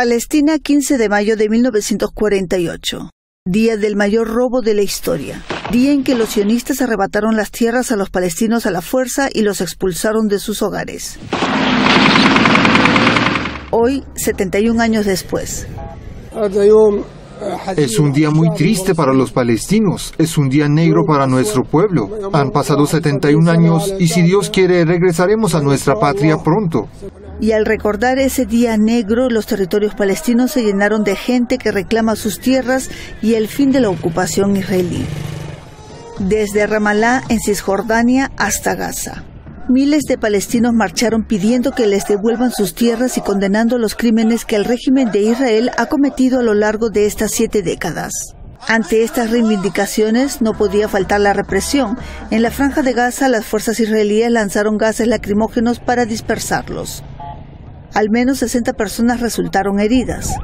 Palestina, 15 de mayo de 1948. Día del mayor robo de la historia. Día en que los sionistas arrebataron las tierras a los palestinos a la fuerza y los expulsaron de sus hogares. Hoy, 71 años después. Es un día muy triste para los palestinos, es un día negro para nuestro pueblo. Han pasado 71 años y si Dios quiere regresaremos a nuestra patria pronto. Y al recordar ese día negro, los territorios palestinos se llenaron de gente que reclama sus tierras y el fin de la ocupación israelí. Desde Ramallah, en Cisjordania, hasta Gaza. Miles de palestinos marcharon pidiendo que les devuelvan sus tierras y condenando los crímenes que el régimen de Israel ha cometido a lo largo de estas 7 décadas. Ante estas reivindicaciones no podía faltar la represión. En la franja de Gaza, las fuerzas israelíes lanzaron gases lacrimógenos para dispersarlos. Al menos 60 personas resultaron heridas.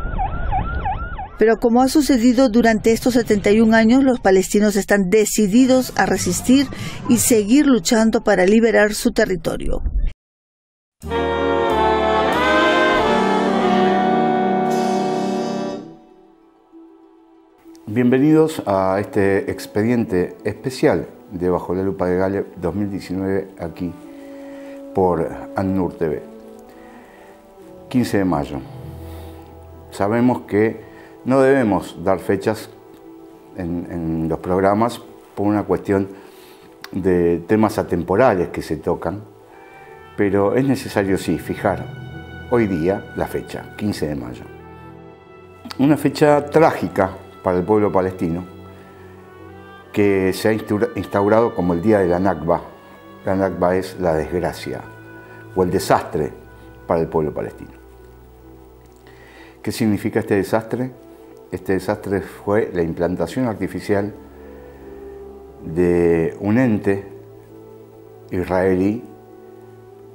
Pero como ha sucedido durante estos 71 años, los palestinos están decididos a resistir y seguir luchando para liberar su territorio. Bienvenidos a este expediente especial de Bajo la Lupa de Galeb 2019 aquí por ANNUR TV. 15 de mayo. Sabemos que no debemos dar fechas en los programas por una cuestión de temas atemporales que se tocan, pero es necesario sí fijar hoy día la fecha, 15 de mayo. Una fecha trágica para el pueblo palestino que se ha instaurado como el día de la Nakba. La Nakba es la desgracia o el desastre para el pueblo palestino. ¿Qué significa este desastre? Este desastre fue la implantación artificial de un ente israelí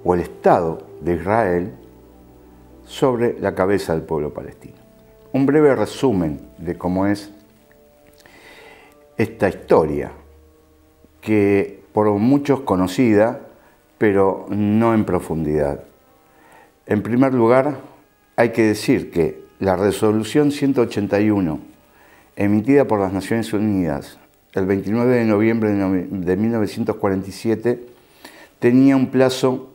o el Estado de Israel sobre la cabeza del pueblo palestino. Un breve resumen de cómo es esta historia, que por muchos conocida, pero no en profundidad. En primer lugar, hay que decir que la resolución 181, emitida por las Naciones Unidas el 29 de noviembre de 1947, tenía un plazo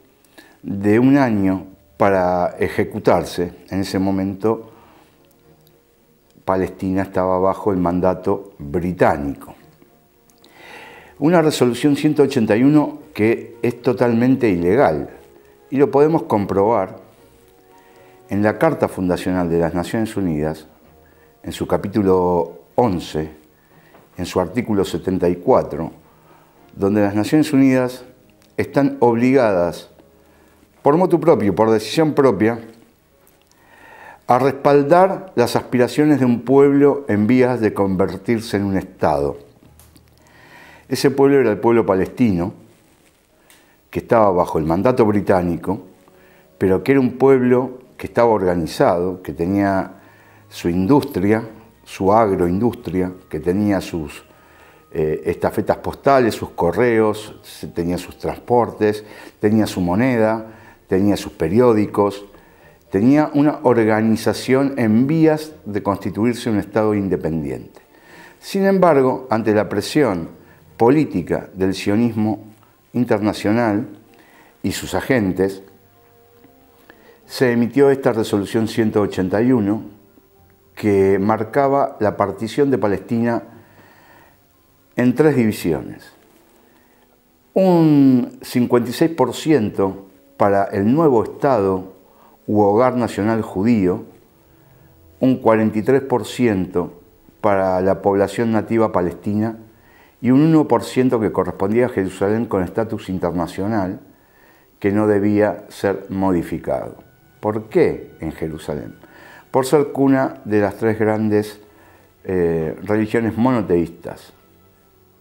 de 1 año para ejecutarse. En ese momento, Palestina estaba bajo el mandato británico. Una resolución 181 que es totalmente ilegal, y lo podemos comprobar en la Carta Fundacional de las Naciones Unidas, en su capítulo 11, en su artículo 74, donde las Naciones Unidas están obligadas, por motu propio, por decisión propia, a respaldar las aspiraciones de un pueblo en vías de convertirse en un Estado. Ese pueblo era el pueblo palestino, que estaba bajo el mandato británico, pero que era un pueblo que estaba organizado, que tenía su industria, su agroindustria, que tenía sus estafetas postales, sus correos, tenía sus transportes, tenía su moneda, tenía sus periódicos, tenía una organización en vías de constituirse un Estado independiente. Sin embargo, ante la presión política del sionismo internacional y sus agentes, se emitió esta resolución 181 que marcaba la partición de Palestina en 3 divisiones. Un 56% para el nuevo Estado u hogar nacional judío, un 43% para la población nativa palestina y un 1% que correspondía a Jerusalén con estatus internacional que no debía ser modificado. ¿Por qué en Jerusalén? Por ser cuna de las 3 grandes religiones monoteístas,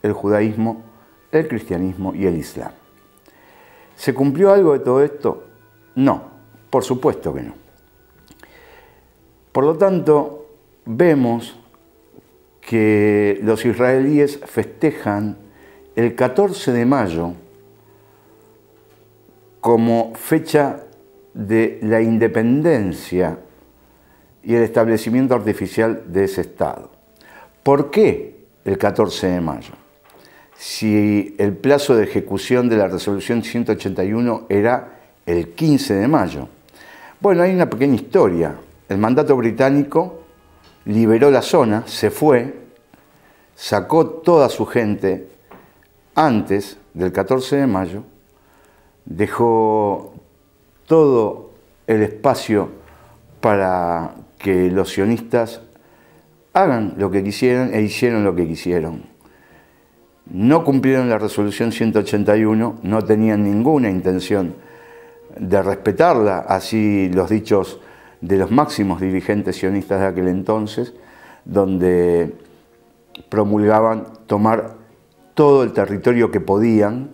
el judaísmo, el cristianismo y el islam. ¿Se cumplió algo de todo esto? No, por supuesto que no. Por lo tanto, vemos que los israelíes festejan el 14 de mayo como fecha de la independencia y el establecimiento artificial de ese Estado. ¿Por qué el 14 de mayo? Si el plazo de ejecución de la resolución 181 era el 15 de mayo. Bueno, hay una pequeña historia. El mandato británico liberó la zona, se fue, sacó toda su gente antes del 14 de mayo, dejó todo el espacio para que los sionistas hagan lo que quisieran e hicieron lo que quisieron. No cumplieron la resolución 181, no tenían ninguna intención de respetarla, así los dichos de los máximos dirigentes sionistas de aquel entonces, donde promulgaban tomar todo el territorio que podían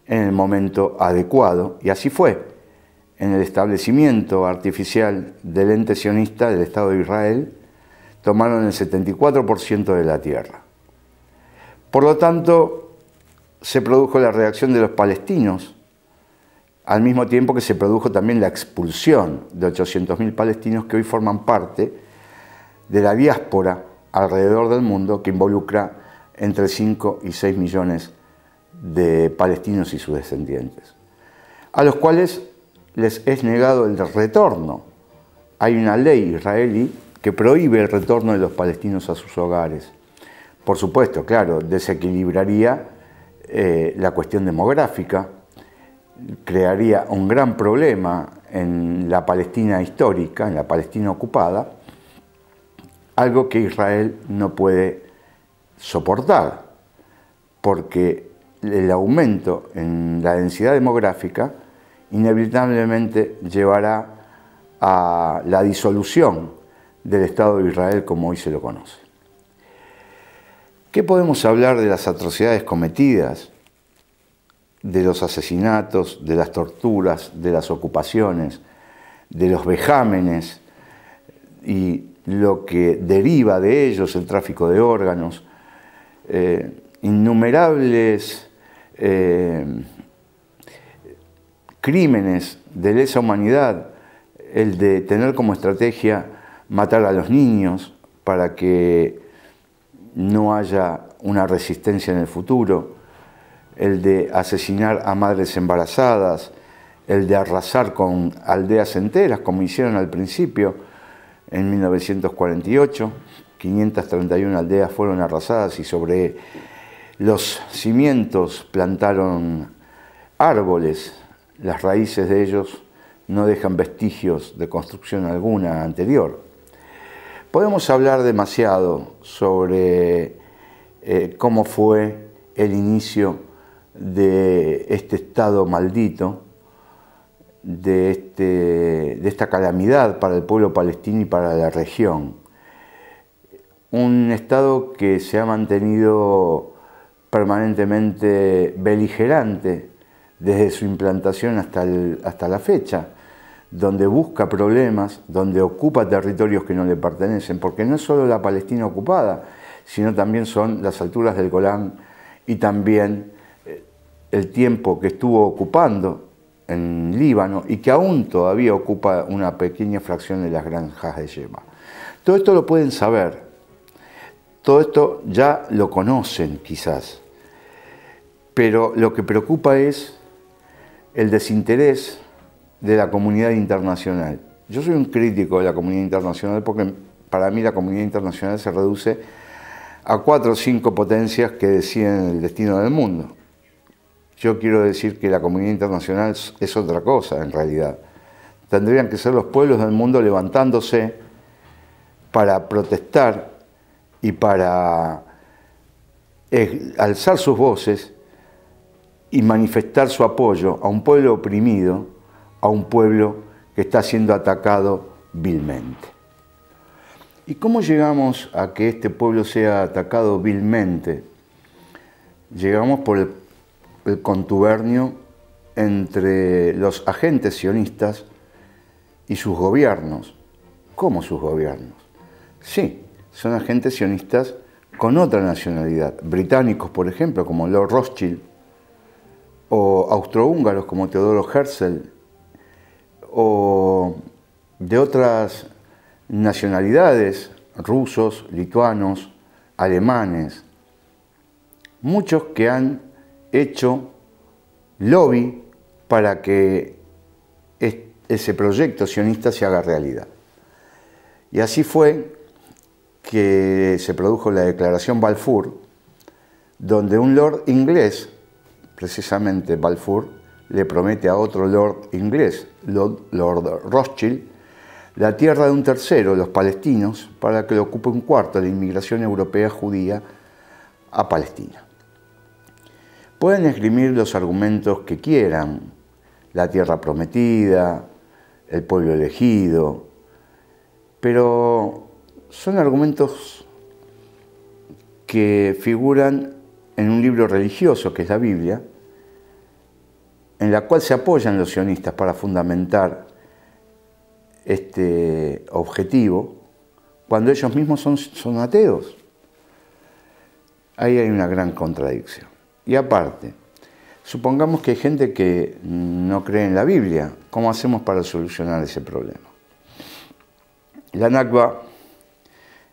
en el momento adecuado, y así fue. En el establecimiento artificial del ente sionista del Estado de Israel, tomaron el 74% de la tierra. Por lo tanto, se produjo la reacción de los palestinos, al mismo tiempo que se produjo también la expulsión de 800.000 palestinos que hoy forman parte de la diáspora alrededor del mundo, que involucra entre 5 y 6 millones de palestinos y sus descendientes, a los cuales les es negado el retorno. Hay una ley israelí que prohíbe el retorno de los palestinos a sus hogares. Por supuesto, claro, desequilibraría la cuestión demográfica, crearía un gran problema en la Palestina histórica, en la Palestina ocupada, algo que Israel no puede soportar, porque el aumento en la densidad demográfica inevitablemente llevará a la disolución del Estado de Israel como hoy se lo conoce. ¿Qué podemos hablar de las atrocidades cometidas, de los asesinatos, de las torturas, de las ocupaciones, de los vejámenes y lo que deriva de ellos, el tráfico de órganos, innumerables crímenes de lesa humanidad, el de tener como estrategia matar a los niños para que no haya una resistencia en el futuro, el de asesinar a madres embarazadas, el de arrasar con aldeas enteras, como hicieron al principio en 1948, 531 aldeas fueron arrasadas y sobre los cimientos plantaron árboles, las raíces de ellos no dejan vestigios de construcción alguna anterior. Podemos hablar demasiado sobre cómo fue el inicio de este estado maldito, de esta calamidad para el pueblo palestino y para la región. Un estado que se ha mantenido permanentemente beligerante desde su implantación hasta la fecha, donde busca problemas, donde ocupa territorios que no le pertenecen, porque no es solo la Palestina ocupada, sino también son las alturas del Golán y también el tiempo que estuvo ocupando en Líbano y que aún todavía ocupa una pequeña fracción de las granjas de Yema. Todo esto lo pueden saber, todo esto ya lo conocen quizás, pero lo que preocupa es el desinterés de la comunidad internacional. Yo soy un crítico de la comunidad internacional porque para mí la comunidad internacional se reduce a 4 o 5 potencias que deciden el destino del mundo. Yo quiero decir que la comunidad internacional es otra cosa en realidad. Tendrían que ser los pueblos del mundo levantándose para protestar y para alzar sus voces y manifestar su apoyo a un pueblo oprimido, a un pueblo que está siendo atacado vilmente. ¿Y cómo llegamos a que este pueblo sea atacado vilmente? Llegamos por el contubernio entre los agentes sionistas y sus gobiernos. ¿Cómo sus gobiernos? Sí, son agentes sionistas con otra nacionalidad. Británicos, por ejemplo, como Lord Rothschild, o austrohúngaros como Teodoro Herzl, o de otras nacionalidades, rusos, lituanos, alemanes, muchos que han hecho lobby para que ese proyecto sionista se haga realidad. Y así fue que se produjo la Declaración Balfour, donde un lord inglés, precisamente Balfour, le promete a otro lord inglés, Lord Rothschild, la tierra de un tercero, los palestinos, para que lo ocupe un cuarto de la inmigración europea judía a Palestina. Pueden esgrimir los argumentos que quieran, la tierra prometida, el pueblo elegido, pero son argumentos que figuran en un libro religioso, que es la Biblia, en la cual se apoyan los sionistas para fundamentar este objetivo, cuando ellos mismos son ateos. Ahí hay una gran contradicción. Y aparte, supongamos que hay gente que no cree en la Biblia. ¿Cómo hacemos para solucionar ese problema? La Nakba,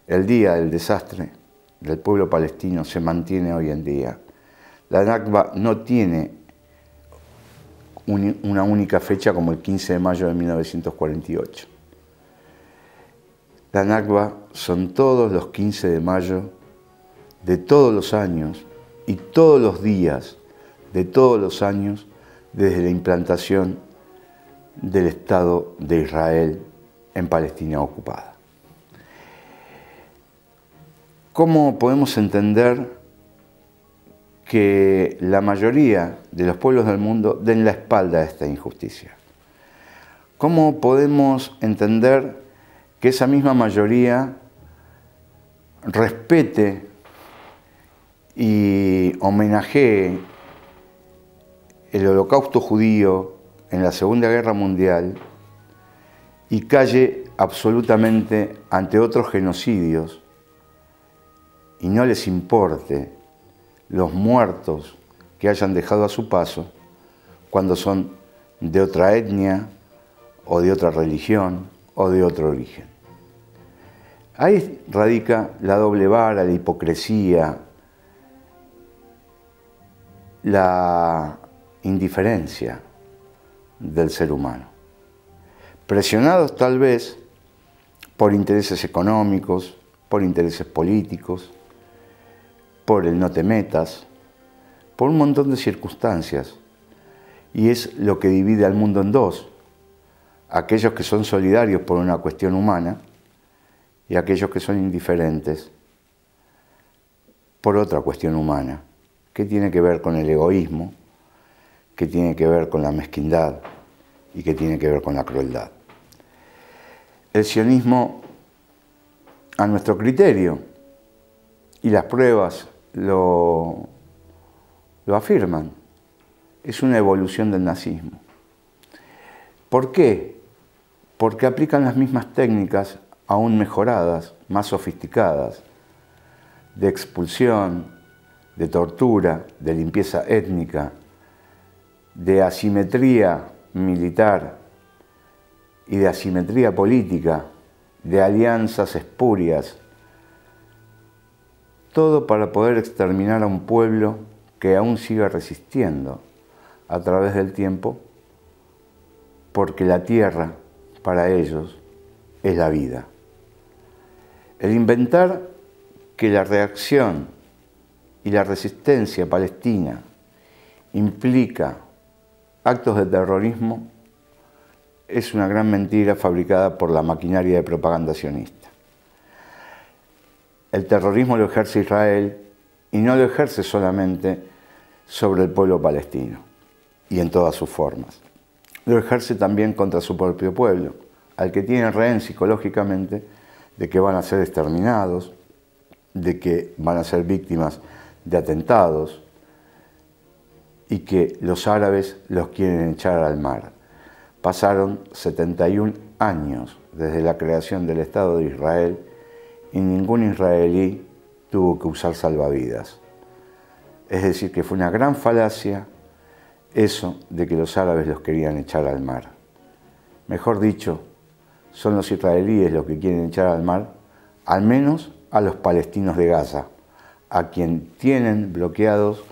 el día del desastre del pueblo palestino, se mantiene hoy en día. La Nakba no tiene una única fecha como el 15 de mayo de 1948. La Nakba son todos los 15 de mayo de todos los años y todos los días de todos los años desde la implantación del Estado de Israel en Palestina ocupada. ¿Cómo podemos entender que la mayoría de los pueblos del mundo den la espalda a esta injusticia? ¿Cómo podemos entender que esa misma mayoría respete y homenajee el holocausto judío en la Segunda Guerra Mundial y calle absolutamente ante otros genocidios y no les importe los muertos que hayan dejado a su paso cuando son de otra etnia o de otra religión o de otro origen? Ahí radica la doble vara, la hipocresía, la indiferencia del ser humano. Presionados tal vez por intereses económicos, por intereses políticos, por el no te metas, por un montón de circunstancias. Y es lo que divide al mundo en dos: aquellos que son solidarios por una cuestión humana y aquellos que son indiferentes por otra cuestión humana, que tiene que ver con el egoísmo, que tiene que ver con la mezquindad y que tiene que ver con la crueldad. El sionismo, a nuestro criterio, y las pruebas lo afirman, es una evolución del nazismo. ¿Por qué? Porque aplican las mismas técnicas aún mejoradas, más sofisticadas, de expulsión, de tortura, de limpieza étnica, de asimetría militar y de asimetría política, de alianzas espurias, todo para poder exterminar a un pueblo que aún sigue resistiendo a través del tiempo, porque la tierra para ellos es la vida. El inventar que la reacción y la resistencia palestina implica actos de terrorismo es una gran mentira fabricada por la maquinaria de propaganda sionista. El terrorismo lo ejerce Israel y no lo ejerce solamente sobre el pueblo palestino y en todas sus formas. Lo ejerce también contra su propio pueblo, al que tiene rehén psicológicamente de que van a ser exterminados, de que van a ser víctimas de atentados y que los árabes los quieren echar al mar. Pasaron 71 años desde la creación del Estado de Israel y ningún israelí tuvo que usar salvavidas. Es decir, que fue una gran falacia eso de que los árabes los querían echar al mar. Mejor dicho, son los israelíes los que quieren echar al mar, al menos a los palestinos de Gaza, a quien tienen bloqueados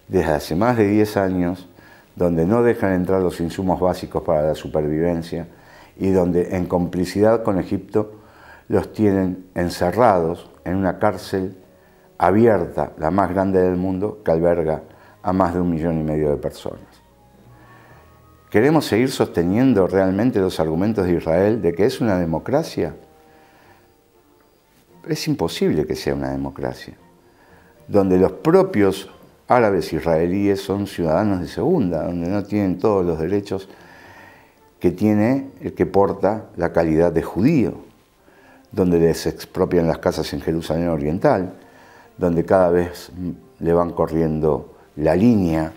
desde hace más de 10 años, donde no dejan entrar los insumos básicos para la supervivencia y donde en complicidad con Egipto los tienen encerrados en una cárcel abierta, la más grande del mundo, que alberga a más de 1,5 millones de personas. ¿Queremos seguir sosteniendo realmente los argumentos de Israel de que es una democracia? Es imposible que sea una democracia, donde los propios árabes israelíes son ciudadanos de segunda, donde no tienen todos los derechos que tiene el que porta la calidad de judío, donde les expropian las casas en Jerusalén Oriental, donde cada vez le van corriendo la línea.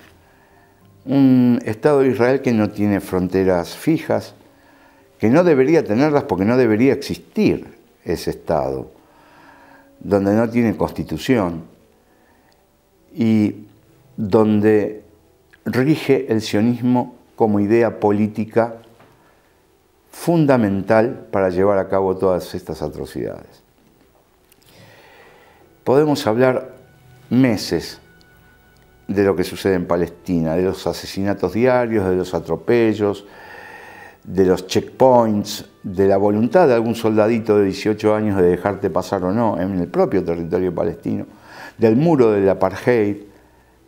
Un Estado de Israel que no tiene fronteras fijas, que no debería tenerlas porque no debería existir ese Estado, donde no tiene constitución y donde rige el sionismo como idea política fundamental para llevar a cabo todas estas atrocidades. Podemos hablar meses de lo que sucede en Palestina, de los asesinatos diarios, de los atropellos, de los checkpoints, de la voluntad de algún soldadito de 18 años de dejarte pasar o no en el propio territorio palestino, del muro del apartheid,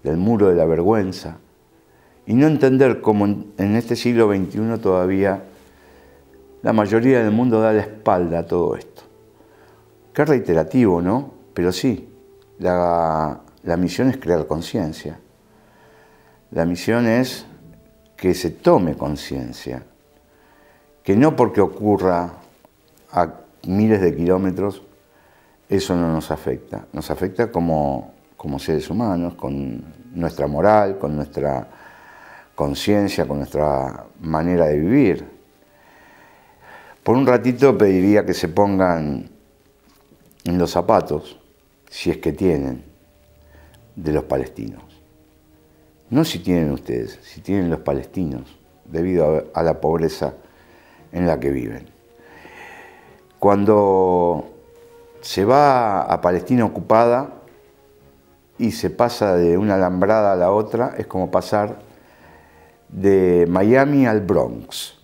del muro de la vergüenza, y no entender cómo en este siglo XXI todavía la mayoría del mundo da la espalda a todo esto. Qué reiterativo, ¿no? Pero sí, la misión es crear conciencia. La misión es que se tome conciencia, que no porque ocurra a miles de kilómetros, eso no nos afecta. Nos afecta como seres humanos, con nuestra moral, con nuestra conciencia, con nuestra manera de vivir. Por un ratito pediría que se pongan en los zapatos, si es que tienen, de los palestinos. No si tienen ustedes, si tienen los palestinos, debido a la pobreza en la que viven. Cuando se va a Palestina ocupada y se pasa de una alambrada a la otra, es como pasar de Miami al Bronx.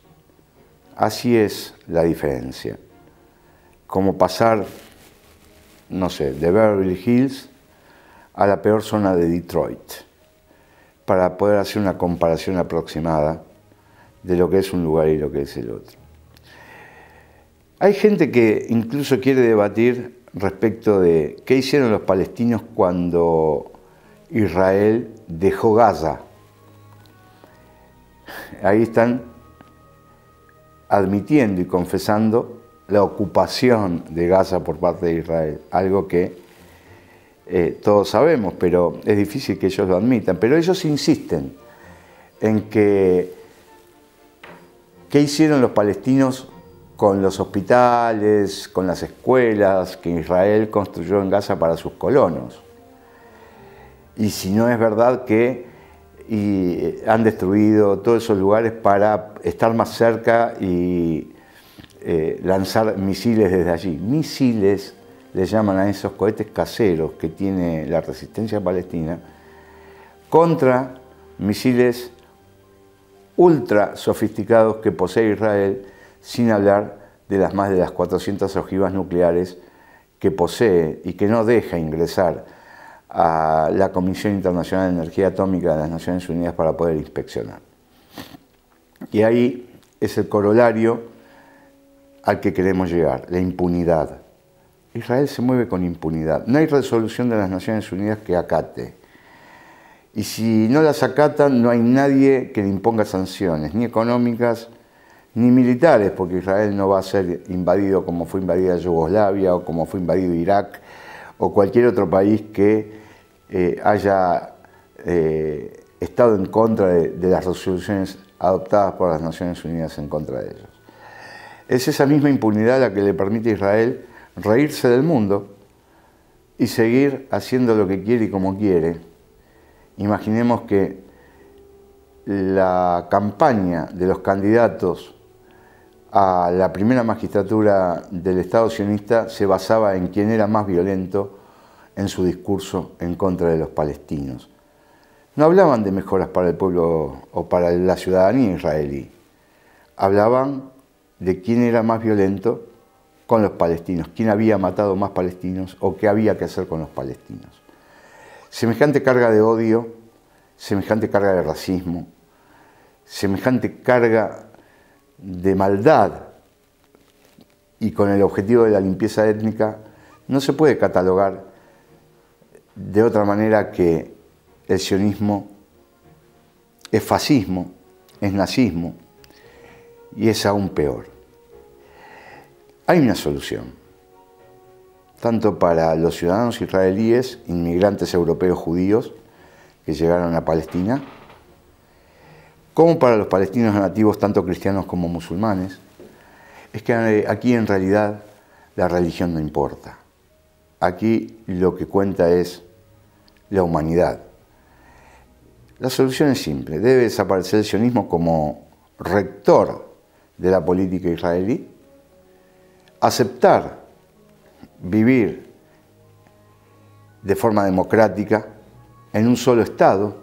Así es la diferencia. Como pasar, no sé, de Beverly Hills a la peor zona de Detroit, para poder hacer una comparación aproximada de lo que es un lugar y lo que es el otro. Hay gente que incluso quiere debatir respecto de qué hicieron los palestinos cuando Israel dejó Gaza. Ahí están admitiendo y confesando la ocupación de Gaza por parte de Israel, algo que todos sabemos, pero es difícil que ellos lo admitan. Pero ellos insisten en que qué hicieron los palestinos con los hospitales, con las escuelas que Israel construyó en Gaza para sus colonos. Y si no es verdad que han destruido todos esos lugares para estar más cerca y lanzar misiles desde allí. Misiles le llaman a esos cohetes caseros que tiene la resistencia palestina contra misiles ultra sofisticados que posee Israel, sin hablar de las más de las 400 ojivas nucleares que posee y que no deja ingresar a la Comisión Internacional de Energía Atómica de las Naciones Unidas para poder inspeccionar. Y ahí es el corolario al que queremos llegar, la impunidad. Israel se mueve con impunidad. No hay resolución de las Naciones Unidas que acate. Y si no las acatan, no hay nadie que le imponga sanciones, ni económicas, ni militares, porque Israel no va a ser invadido como fue invadida Yugoslavia o como fue invadido Irak o cualquier otro país que haya estado en contra de las resoluciones adoptadas por las Naciones Unidas en contra de ellos. Es esa misma impunidad la que le permite a Israel reírse del mundo y seguir haciendo lo que quiere y como quiere. Imaginemos que la campaña de los candidatos a la primera magistratura del Estado sionista se basaba en quién era más violento en su discurso en contra de los palestinos. No hablaban de mejoras para el pueblo o para la ciudadanía israelí. Hablaban de quién era más violento con los palestinos, quién había matado más palestinos o qué había que hacer con los palestinos. Semejante carga de odio, semejante carga de racismo, semejante carga de maldad y con el objetivo de la limpieza étnica no se puede catalogar de otra manera que el sionismo es fascismo, es nazismo y es aún peor. Hay una solución, tanto para los ciudadanos israelíes, inmigrantes europeos judíos que llegaron a Palestina, como para los palestinos nativos, tanto cristianos como musulmanes, es que aquí en realidad la religión no importa. Aquí lo que cuenta es la humanidad. La solución es simple, debe desaparecer el sionismo como rector de la política israelí, aceptar vivir de forma democrática en un solo Estado,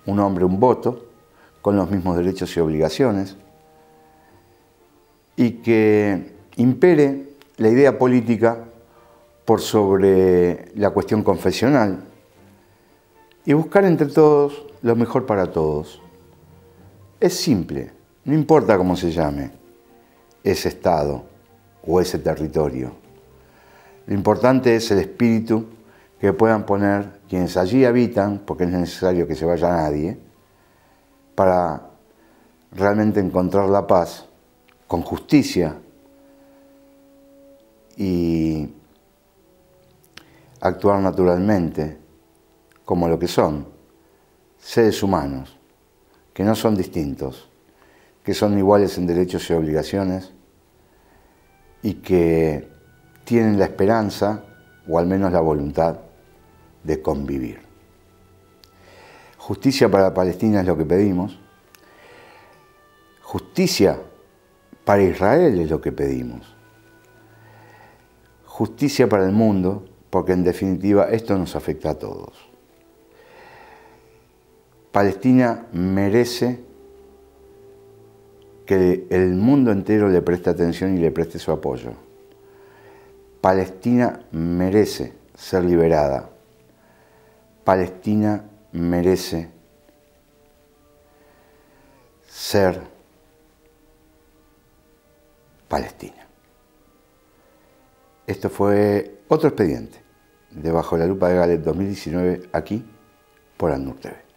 un hombre, un voto, con los mismos derechos y obligaciones, y que impere la idea política por sobre la cuestión confesional y buscar entre todos lo mejor para todos. Es simple, no importa cómo se llame ese Estado o ese territorio. Lo importante es el espíritu que puedan poner quienes allí habitan, porque no es necesario que se vaya nadie, para realmente encontrar la paz con justicia y actuar naturalmente como lo que son, seres humanos, que no son distintos, que son iguales en derechos y obligaciones y que tienen la esperanza, o al menos la voluntad, de convivir. Justicia para Palestina es lo que pedimos. Justicia para Israel es lo que pedimos. Justicia para el mundo, porque en definitiva esto nos afecta a todos. Palestina merece que el mundo entero le preste atención y le preste su apoyo. Palestina merece ser liberada. Palestina merece ser Palestina. Esto fue otro expediente de Bajo la Lupa de Galet 2019 aquí por ANUR TV.